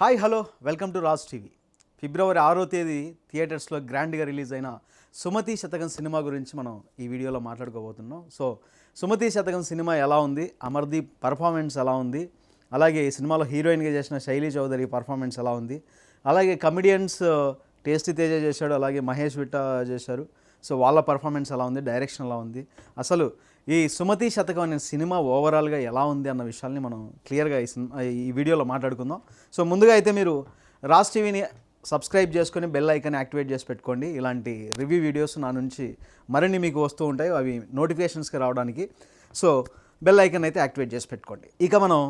Hi hello welcome to Raj TV. ఫిబ్రవరి 6వ తేదీ థియేటర్స్లో గ్రాండ్గా రిలీజ్ అయిన సుమతి శతకం సినిమా గురించి మనం ఈ వీడియోలో మాట్లాడుకోబోతున్నాం. సో సుమతి శతకం సినిమా ఎలా ఉంది, అమర్దీప్ పర్ఫార్మెన్స్ ఎలా ఉంది, అలాగే ఈ సినిమాలో హీరోయిన్గా చేసిన శైలీ చౌదరి పర్ఫార్మెన్స్ ఎలా ఉంది, అలాగే కమెడియన్స్ టేస్టీ తేజ చేశాడు, అలాగే మహేష్ విట్ట చేశారు. సో వాళ్ళ పర్ఫార్మెన్స్ ఎలా ఉంది, డైరెక్షన్ ఎలా ఉంది, అసలు ఈ సుమతి శతకం అనే సినిమా ఓవరాల్గా ఎలా ఉంది అన్న విషయాల్ని మనం క్లియర్గా ఈ వీడియోలో మాట్లాడుకుందాం. సో ముందుగా అయితే మీరు రాజ్ టీవీని సబ్స్క్రైబ్ చేసుకొని బెల్ ఐకాన్ యాక్టివేట్ చేసి పెట్టుకోండి. ఇలాంటి రివ్యూ వీడియోస్ నా నుంచి మరిన్ని మీకు వస్తూ ఉంటాయి, అవి నోటిఫికేషన్స్కి రావడానికి. సో బెల్ ఐకాన్ అయితే యాక్టివేట్ చేసి పెట్టుకోండి. ఇక మనం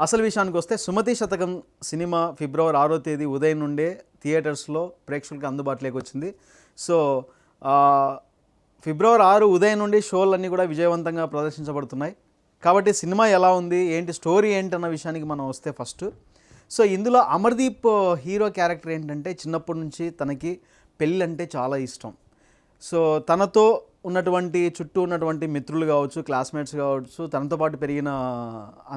అసలు విషయానికి వస్తే సుమతి శతకం సినిమా ఫిబ్రవరి 6వ తేదీ ఉదయం నుండే థియేటర్స్లో ప్రేక్షకులకు అందుబాటులోకి వచ్చింది. సో ఫిబ్రవరి 6 ఉదయం నుండి షోలన్నీ కూడా విజయవంతంగా ప్రదర్శించబడుతున్నాయి. కాబట్టి సినిమా ఎలా ఉంది, ఏంటి స్టోరీ ఏంటి అన్న విషయానికి మనం వస్తే ఫస్ట్, సో ఇందులో అమర్దీప్ హీరో క్యారెక్టర్ ఏంటంటే చిన్నప్పటి నుంచి తనకి పెళ్ళి అంటే చాలా ఇష్టం. సో తనతో ఉన్నటువంటి చుట్టూ ఉన్నటువంటి మిత్రులు కావచ్చు, క్లాస్మేట్స్ కావచ్చు, తనతో పాటు పెరిగిన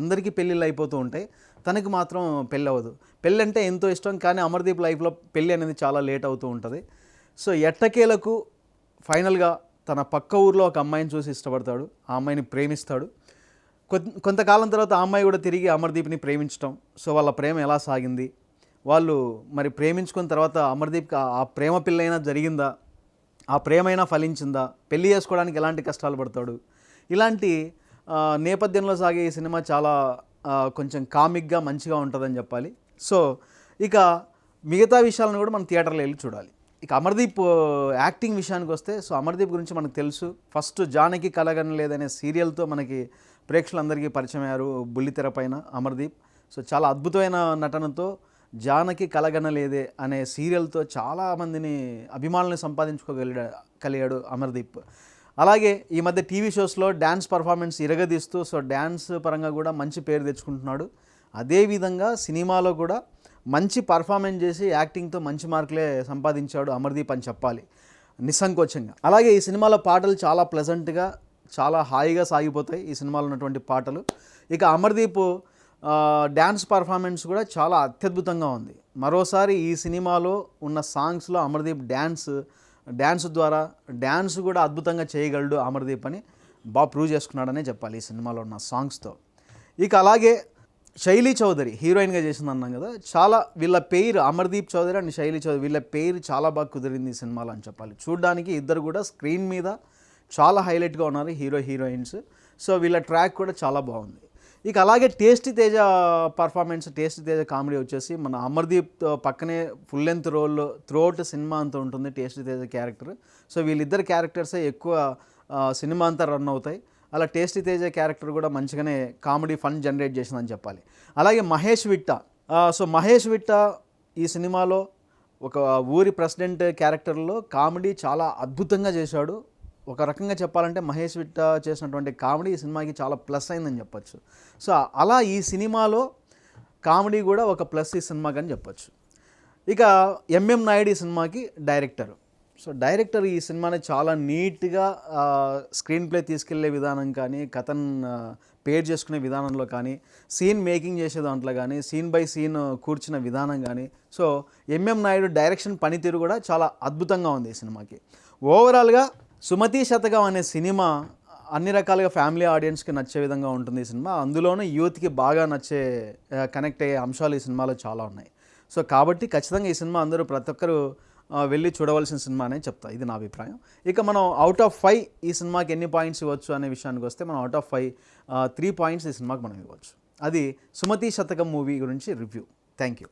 అందరికీ పెళ్ళిళ్ళు అయిపోతూ ఉంటాయి, తనకి మాత్రం పెళ్ళి అవ్వదు. పెళ్ళి అంటే ఎంతో ఇష్టం, కానీ అమర్దీప్ లైఫ్లో పెళ్ళి అనేది చాలా లేట్ అవుతూ ఉంటుంది. సో ఎట్టకేలకు ఫైనల్గా తన పక్క ఊర్లో ఒక అమ్మాయిని చూసి ఇష్టపడతాడు, ఆ అమ్మాయిని ప్రేమిస్తాడు. కొంతకాలం తర్వాత ఆ అమ్మాయి కూడా తిరిగి అమర్దీప్ని ప్రేమించడం. సో వాళ్ళ ప్రేమ ఎలా సాగింది, వాళ్ళు మరి ప్రేమించుకున్న తర్వాత అమర్దీప్కి ఆ ప్రేమ పిల్లైనా జరిగిందా, ఆ ప్రేమైనా ఫలించిందా, పెళ్లి చేసుకోవడానికి ఎలాంటి కష్టాలు పడతాడు, ఇలాంటి నేపథ్యంలో సాగే ఈ సినిమా చాలా కొంచెం కామిక్గా మంచిగా ఉంటుందని చెప్పాలి. సో ఇక మిగతా విషయాలను కూడా మనం థియేటర్లో వెళ్ళి చూడాలి. ఇక అమర్దీప్ యాక్టింగ్ విషయానికి వస్తే, సో అమర్దీప్ గురించి మనకు తెలుసు. ఫస్ట్ జానకి కలగనలేదనే సీరియల్తో మనకి ప్రేక్షకులందరికీ పరిచయం అయ్యారు బుల్లితెర పైన అమర్దీప్. సో చాలా అద్భుతమైన నటనతో జానకి కలగనలేదే అనే సీరియల్తో చాలామందిని అభిమానులను సంపాదించుకోగలిగాడు అమర్దీప్. అలాగే ఈ మధ్య టీవీ షోస్లో డ్యాన్స్ పర్ఫార్మెన్స్ ఇరగదీస్తూ సో డ్యాన్స్ పరంగా కూడా మంచి పేరు తెచ్చుకుంటున్నాడు. అదేవిధంగా సినిమాలో కూడా మంచి పర్ఫార్మెన్స్ చేసి యాక్టింగ్తో మంచి మార్కులే సంపాదించాడు అమర్దీప్ అని చెప్పాలి నిస్సంకోచంగా. అలాగే ఈ సినిమాలో పాటలు చాలా ప్లెజెంట్గా, చాలా హాయిగా సాగిపోతాయి ఈ సినిమాలో ఉన్నటువంటి పాటలు. ఇక అమర్దీప్ డ్యాన్స్ పర్ఫార్మెన్స్ కూడా చాలా అత్యద్భుతంగా ఉంది. మరోసారి ఈ సినిమాలో ఉన్న సాంగ్స్లో అమర్దీప్ డ్యాన్స్ ద్వారా డ్యాన్స్ కూడా అద్భుతంగా చేయగలడు అమర్దీప్ అని బాగా ప్రూవ్ చేసుకున్నాడనే చెప్పాలి ఈ సినిమాలో ఉన్న సాంగ్స్తో. ఇక అలాగే శైలీ చౌదరి హీరోయిన్గా చేసింది అన్నాం కదా, చాలా వీళ్ళ పేరు అమర్దీప్ చౌదరి అండ్ శైలీ చౌదరి, వీళ్ళ పేరు చాలా బాగా కుదిరింది ఈ సినిమాలో అని చెప్పాలి. చూడ్డానికి ఇద్దరు కూడా స్క్రీన్ మీద చాలా హైలైట్గా ఉన్నారు హీరోయిన్స్. సో వీళ్ళ ట్రాక్ కూడా చాలా బాగుంది. ఇక అలాగే tasty Teja performance, tasty Teja comedy వచ్చేసి మన అమర్దీప్ పక్కనే full length role throughout cinema అంతా ఉంటుంది టేస్టీ తేజ క్యారెక్టర్. సో వీళ్ళిద్దరు క్యారెక్టర్సే ఎక్కువ సినిమా అంతా రన్ అవుతాయి. అలా టేస్టీ తేజ క్యారెక్టర్ కూడా మంచిగానే కామెడీ ఫన్ జనరేట్ చేసిందని చెప్పాలి. అలాగే మహేష్ విట్ట, సో మహేష్ విట్ట ఈ సినిమాలో ఒక ఊరి ప్రెసిడెంట్ క్యారెక్టర్లో కామెడీ చాలా అద్భుతంగా చేశాడు. ఒక రకంగా చెప్పాలంటే మహేష్ విట్ట చేసినటువంటి కామెడీ ఈ సినిమాకి చాలా ప్లస్ అయిందని చెప్పచ్చు. సో అలా ఈ సినిమాలో కామెడీ కూడా ఒక ప్లస్ ఈ సినిమాకి అని చెప్పచ్చు. ఇక ఎంఎం నాయుడు ఈ సినిమాకి డైరెక్టర్. సో డైరెక్టర్ ఈ సినిమాని చాలా నీట్గా స్క్రీన్ ప్లే తీసుకెళ్లే విధానం కానీ, కథను పేర్ చేసుకునే విధానంలో కానీ, సీన్ మేకింగ్ చేసే దాంట్లో కానీ, సీన్ బై సీన్ కూర్చున్న విధానం కానీ, సో ఎంఎం నాయుడు డైరెక్షన్ పనితీరు కూడా చాలా అద్భుతంగా ఉంది ఈ సినిమాకి. ఓవరాల్గా సుమతి శతకం అనే సినిమా అన్ని రకాలుగా ఫ్యామిలీ ఆడియన్స్కి నచ్చే విధంగా ఉంటుంది ఈ సినిమా. అందులోనూ యూత్కి బాగా కనెక్ట్ అయ్యే అంశాలు ఈ సినిమాలో చాలా ఉన్నాయి. సో కాబట్టి ఖచ్చితంగా ఈ సినిమా అందరూ ప్రతి ఒక్కరు వెళ్ళి చూడవలసిన సినిమా అనే చెప్తా, ఇది నా అభిప్రాయం. ఇక మనం అవుట్ ఆఫ్ 5 ఈ సినిమాకి ఎన్ని పాయింట్స్ ఇవ్వచ్చు అనే విషయానికి వస్తే, మనం అవుట్ ఆఫ్ 5 3 పాయింట్స్ ఈ సినిమాకి మనం ఇవ్వచ్చు. అది సుమతి శతకం మూవీ గురించి రివ్యూ. Thank you.